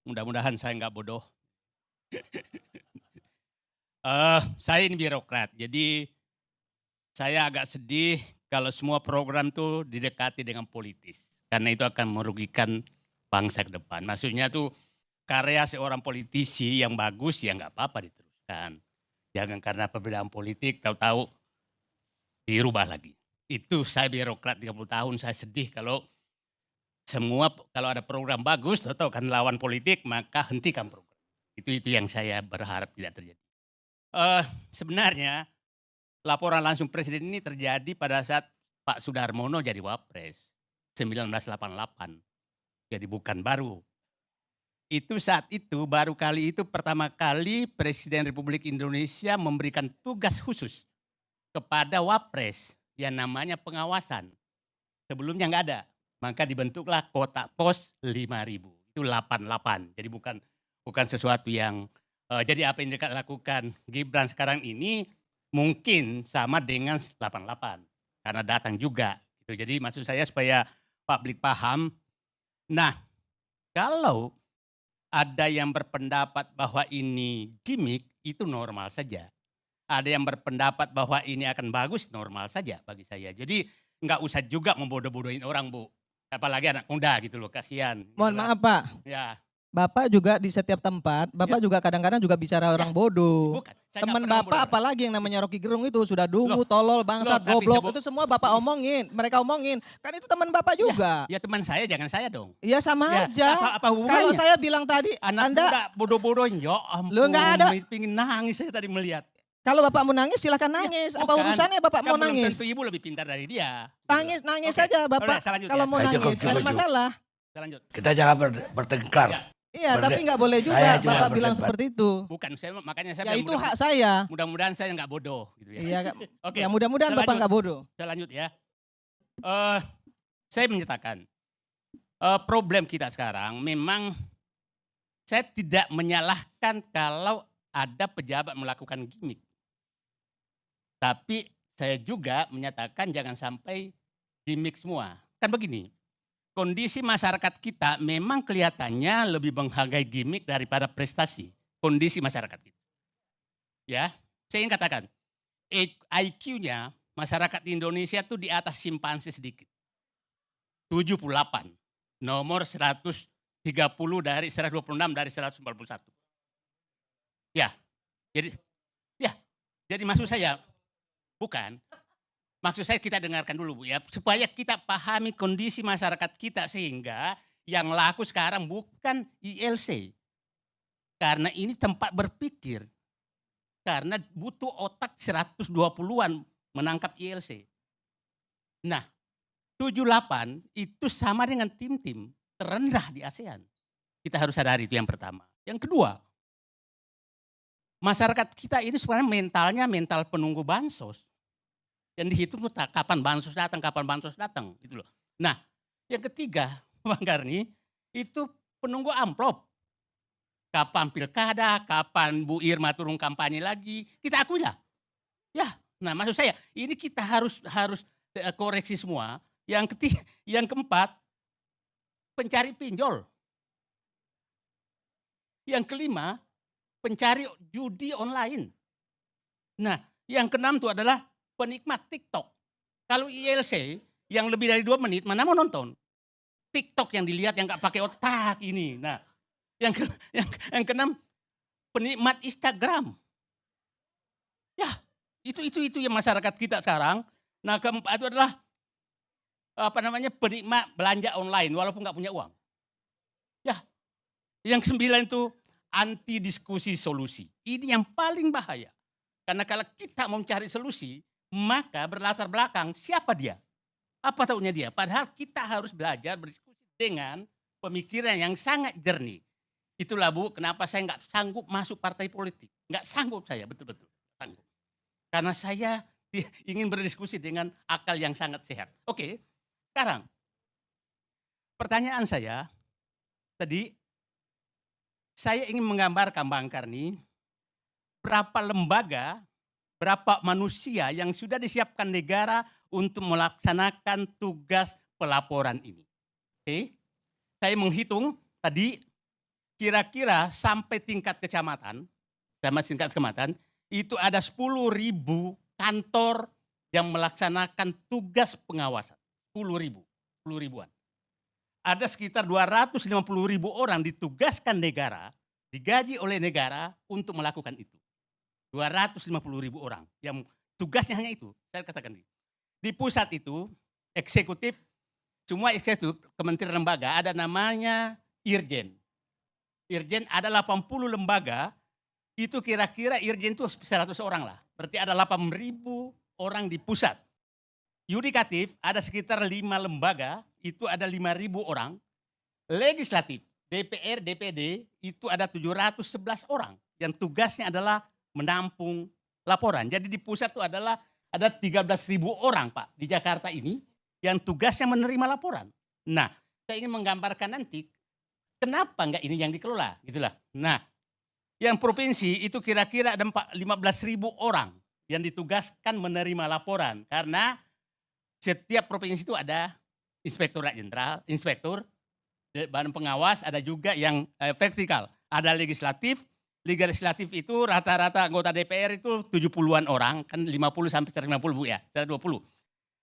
Mudah-mudahan saya nggak bodoh. Saya ini birokrat, jadi saya agak sedih kalau semua program tuh didekati dengan politis. Karena itu akan merugikan bangsa ke depan. Maksudnya tuh karya seorang politisi yang bagus ya nggak apa-apa diteruskan. Jangan karena perbedaan politik tahu-tahu dirubah lagi. Itu saya birokrat 30 tahun, saya sedih kalau kalau ada program bagus atau kan lawan politik maka hentikan program. Itu yang saya berharap tidak terjadi. Sebenarnya laporan langsung presiden ini terjadi pada saat Pak Sudarmono jadi Wapres 1988. Jadi bukan baru. Itu saat itu baru kali itu pertama kali Presiden Republik Indonesia memberikan tugas khusus kepada Wapres yang namanya pengawasan. Sebelumnya nggak ada. Maka dibentuklah kotak pos 5.000. Itu 88. Jadi bukan sesuatu yang jadi apa yang dilakukan Gibran sekarang ini mungkin sama dengan 88 karena datang juga. Jadi maksud saya supaya publik paham. Nah, kalau ada yang berpendapat bahwa ini gimmick, itu normal saja. Ada yang berpendapat bahwa ini akan bagus, normal saja bagi saya. Jadi nggak usah juga membodoh-bodohin orang, Bu. Apalagi anak muda gitu loh, kasihan. Mohon maaf Pak, Ya, Bapak juga di setiap tempat, Bapak juga kadang-kadang juga bicara orang bodoh. bukan. Saya nggak Teman pernah Bapak membodoh orang. apalagi yang namanya Rocky Gerung itu sudah dungu, Loh, tolol, bangsat, tapi goblok, sebut- itu semua Bapak omongin, mereka omongin. Kan itu teman Bapak juga. Ya teman saya, jangan saya dong. Iya sama Ya, aja. apa hubungannya? Kalau saya bilang tadi, Anak Anda muda bodoh-bodohin, ya ampun. Lu nggak ada. Pingin nangis saya tadi melihat. kalau Bapak mau nangis silahkan nangis. Apa Bukan. urusannya Bapak Kan mau belum nangis? tentu ibu lebih pintar dari dia. Nangis nangis Oke. saja Bapak. Udah, saya lanjut Kalau ya. mau Ayo, nangis, cukup, nggak ada cukup. masalah. Saya lanjut. Kita jangan bertengkar. Ya. Iya, Berde- tapi nggak boleh juga Saya cuma Bapak bilang berdebat. seperti itu. Bukan, makanya saya Ya bilang itu hak saya. mudah-mudahan saya nggak bodoh. Gitu ya. Iya, Oke, ya mudah-mudahan Saya Bapak lanjut. nggak bodoh. saya lanjut ya. Saya menyatakan problem kita sekarang memang saya tidak menyalahkan kalau ada pejabat melakukan gimmick. Tapi saya juga menyatakan jangan sampai gimmick semua. Kan begini, kondisi masyarakat kita memang kelihatannya lebih menghargai gimmick daripada prestasi. Kondisi masyarakat kita. Ya, saya ingin katakan, IQ-nya masyarakat Indonesia itu di atas simpanse sedikit. 78, nomor 130 dari 126 dari 191. Ya, jadi maksud saya, bukan. Maksud saya kita dengarkan dulu Bu ya, supaya kita pahami kondisi masyarakat kita sehingga yang laku sekarang bukan ILC. Karena ini tempat berpikir. Karena butuh otak 120-an menangkap ILC. Nah, 78 itu sama dengan tim-tim terendah di ASEAN. Kita harus sadari itu yang pertama. Yang kedua, masyarakat kita ini sebenarnya mentalnya mental penunggu bansos. Yang dihitung tuh kapan bansos datang gitu loh. Nah, yang ketiga, Bang Garni, itu penunggu amplop. Kapan pilkada, kapan Bu Irma turun kampanye lagi, kita akui lah. Ya, nah maksud saya ini kita harus koreksi semua. Yang keempat, pencari pinjol. Yang kelima, pencari judi online. Nah, yang keenam itu adalah penikmat TikTok. Kalau ILC yang lebih dari 2 menit, mana mau nonton? TikTok yang dilihat yang gak pakai otak ini. Nah, yang keenam, penikmat Instagram. Ya, itu yang masyarakat kita sekarang. Nah, keempat itu adalah penikmat belanja online walaupun nggak punya uang. Ya, yang ke-9 itu anti diskusi solusi. Ini yang paling bahaya. Karena kalau kita mau mencari solusi, maka berlatar belakang siapa dia? Apa taunya dia? Padahal kita harus belajar berdiskusi dengan pemikiran yang sangat jernih. Itulah Bu, kenapa saya nggak sanggup masuk partai politik. Nggak sanggup saya, betul-betul sanggup. Karena saya ingin berdiskusi dengan akal yang sangat sehat. Oke, sekarang pertanyaan saya tadi, saya ingin menggambarkan Bang Karni, berapa lembaga, berapa manusia yang sudah disiapkan negara untuk melaksanakan tugas pelaporan ini. Oke, saya menghitung tadi kira-kira sampai tingkat kecamatan, itu ada 10.000 kantor yang melaksanakan tugas pengawasan. 10 ribuan. Ada sekitar 250.000 orang ditugaskan negara, digaji oleh negara untuk melakukan itu. 250.000 orang yang tugasnya hanya itu. Saya katakan di pusat itu eksekutif, semua eksekutif kementerian lembaga ada namanya Irjen. Irjen ada 80 lembaga, itu kira-kira Irjen itu 100 orang lah. Berarti ada 8.000 orang di pusat. Yudikatif ada sekitar 5 lembaga, itu ada 5.000 orang. Legislatif, DPR, DPD itu ada 711 orang yang tugasnya adalah menampung laporan. Jadi di pusat itu adalah ada 13.000 orang Pak di Jakarta ini yang tugasnya menerima laporan. Nah, saya ingin menggambarkan nanti kenapa enggak ini yang dikelola, gitulah. Nah, yang provinsi itu kira-kira ada 15.000 orang yang ditugaskan menerima laporan karena setiap provinsi itu ada inspektorat jenderal, inspektur, badan pengawas, ada juga yang vertikal. Ada legislatif itu rata-rata anggota DPR itu 70-an orang, kan 50 sampai 150 Bu ya, 120.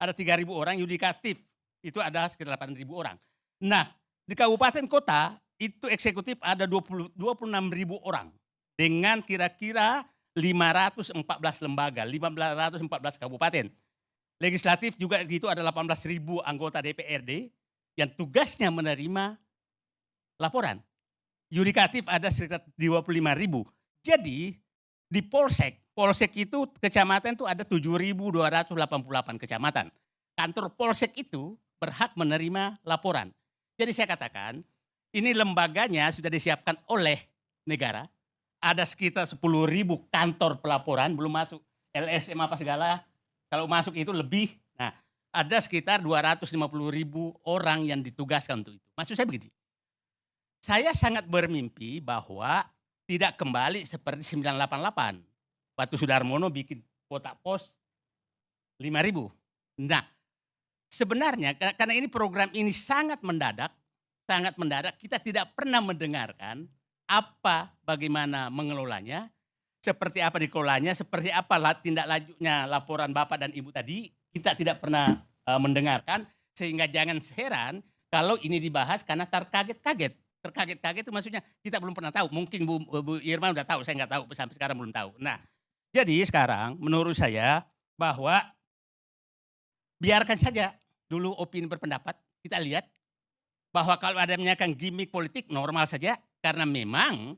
Ada 3.000 orang, yudikatif itu ada sekitar 8.000 orang. Nah, di kabupaten kota itu eksekutif ada 26.000 orang dengan kira-kira 514 lembaga, 514 kabupaten. Legislatif juga gitu ada 18.000 anggota DPRD yang tugasnya menerima laporan. Yudikatif ada sekitar 25.000. Jadi di Polsek itu kecamatan itu ada 7.288 kecamatan. Kantor Polsek itu berhak menerima laporan. Jadi saya katakan ini lembaganya sudah disiapkan oleh negara. Ada sekitar 10.000 kantor pelaporan, belum masuk LSM apa segala. Kalau masuk itu lebih. Nah, ada sekitar 250.000 orang yang ditugaskan untuk itu. Maksud saya begini. Saya sangat bermimpi bahwa tidak kembali seperti 988. Waktu Sudarmono bikin kotak pos 5.000. Nah, sebenarnya karena ini program ini sangat mendadak, kita tidak pernah mendengarkan bagaimana mengelolanya, seperti apa dikelolanya, seperti apa tindak lanjutnya laporan Bapak dan Ibu tadi, kita tidak pernah mendengarkan, sehingga jangan heran kalau ini dibahas karena terkaget-kaget. Terkaget-kaget itu maksudnya kita belum pernah tahu, mungkin Bu Irma udah tahu, saya nggak tahu, sampai sekarang belum tahu. Nah, jadi sekarang menurut saya bahwa biarkan saja dulu opini berpendapat, kita lihat bahwa kalau ada menyatakan gimmick politik normal saja, karena memang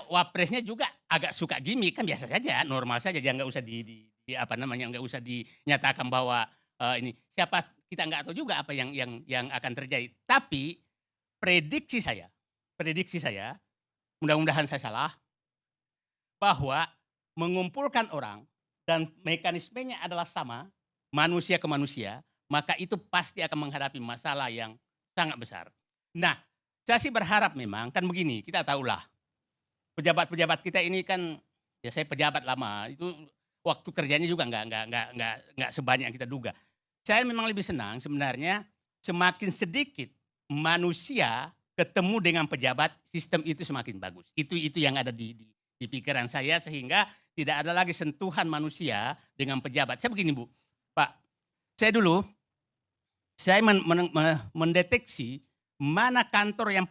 wapresnya juga agak suka gimmick, kan biasa saja, normal saja, jangan nggak usah nggak usah dinyatakan bahwa ini siapa, kita nggak tahu juga apa yang akan terjadi. Tapi prediksi saya, mudah-mudahan saya salah, bahwa mengumpulkan orang dan mekanismenya adalah sama, manusia ke manusia, maka itu pasti akan menghadapi masalah yang sangat besar. Nah, saya sih berharap memang kan begini, kita tahulah pejabat-pejabat kita ini kan, ya saya pejabat lama, itu waktu kerjanya juga nggak sebanyak yang kita duga. Saya memang lebih senang sebenarnya semakin sedikit manusia ketemu dengan pejabat, sistem itu semakin bagus. Itu yang ada di pikiran saya, sehingga tidak ada lagi sentuhan manusia dengan pejabat. Saya begini Bu, Pak, saya dulu mendeteksi mana kantor yang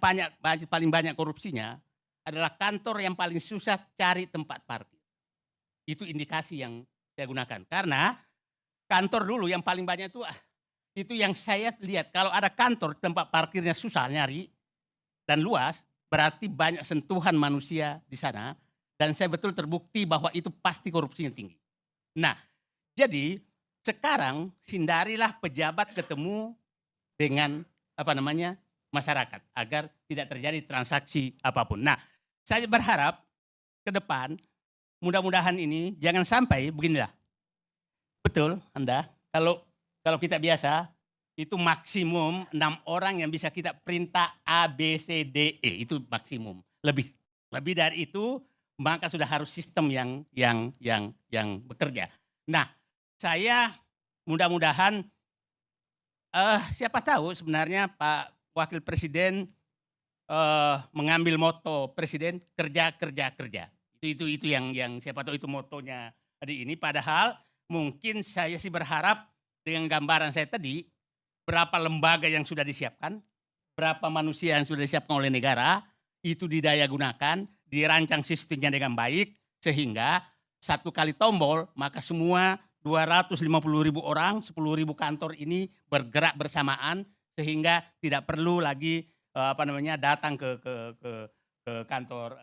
paling banyak korupsinya adalah kantor yang paling susah cari tempat parkir. Itu indikasi yang saya gunakan. Karena kantor dulu yang paling banyak itu yang saya lihat. Kalau ada kantor tempat parkirnya susah nyari dan luas, berarti banyak sentuhan manusia di sana. Dan saya betul terbukti bahwa itu pasti korupsinya tinggi. Nah, jadi sekarang hindarilah pejabat ketemu dengan masyarakat agar tidak terjadi transaksi apapun. Nah, saya berharap ke depan mudah-mudahan ini jangan sampai beginilah. Betul, Anda. Kalau kita biasa itu maksimum 6 orang yang bisa kita perintah A, B, C, D, E, itu maksimum. Lebih dari itu maka sudah harus sistem yang bekerja. Nah, saya mudah-mudahan siapa tahu sebenarnya Pak Wakil Presiden mengambil moto presiden kerja kerja kerja. Itu yang siapa tahu itu motonya di ini. Padahal mungkin saya sih berharap dengan gambaran saya tadi berapa lembaga yang sudah disiapkan, berapa manusia yang sudah disiapkan oleh negara itu didaya gunakan, dirancang sistemnya dengan baik sehingga satu kali tombol maka semua 250.000 orang, 10.000 kantor ini bergerak bersamaan sehingga tidak perlu lagi datang ke kantor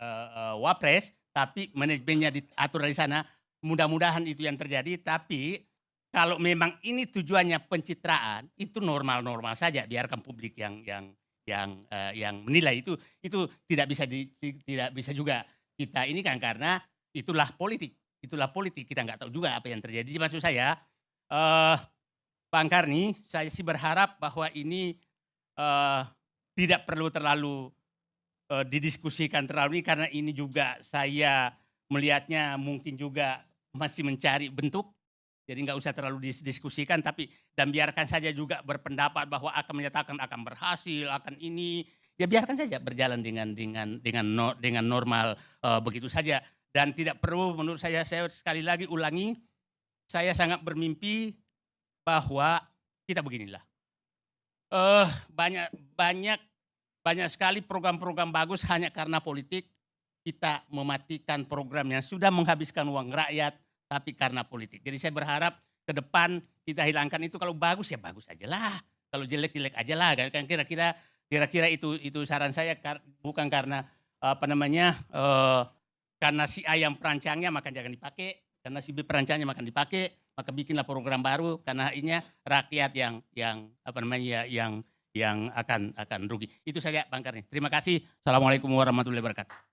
Wapres, tapi manajemennya diatur dari sana. Mudah-mudahan itu yang terjadi. Tapi kalau memang ini tujuannya pencitraan, itu normal-normal saja. Biarkan publik yang menilai itu tidak bisa juga kita ini kan, karena itulah politik. Itulah politik. Kita nggak tahu juga apa yang terjadi. Maksud saya, Bang Karni, saya sih berharap bahwa ini tidak perlu terlalu didiskusikan terlalu ini, karena ini juga saya melihatnya mungkin juga masih mencari bentuk. Jadi nggak usah terlalu didiskusikan, dan biarkan saja juga berpendapat bahwa akan menyatakan akan berhasil, akan ini, ya biarkan saja berjalan dengan normal begitu saja. Dan tidak perlu, menurut saya sekali lagi ulangi, saya sangat bermimpi bahwa kita beginilah. Banyak sekali program-program bagus hanya karena politik kita mematikan program yang sudah menghabiskan uang rakyat tapi karena politik. Jadi saya berharap ke depan kita hilangkan itu. Kalau bagus ya bagus aja lah, kalau jelek aja lah. Kan kira-kira itu saran saya, bukan karena karena si A yang perancangnya maka jangan dipakai, karena si B perancangnya maka dipakai, maka bikinlah program baru, karena akhirnya rakyat yang akan rugi. Itu saja Bang Karni. Terima kasih. Assalamualaikum warahmatullahi wabarakatuh.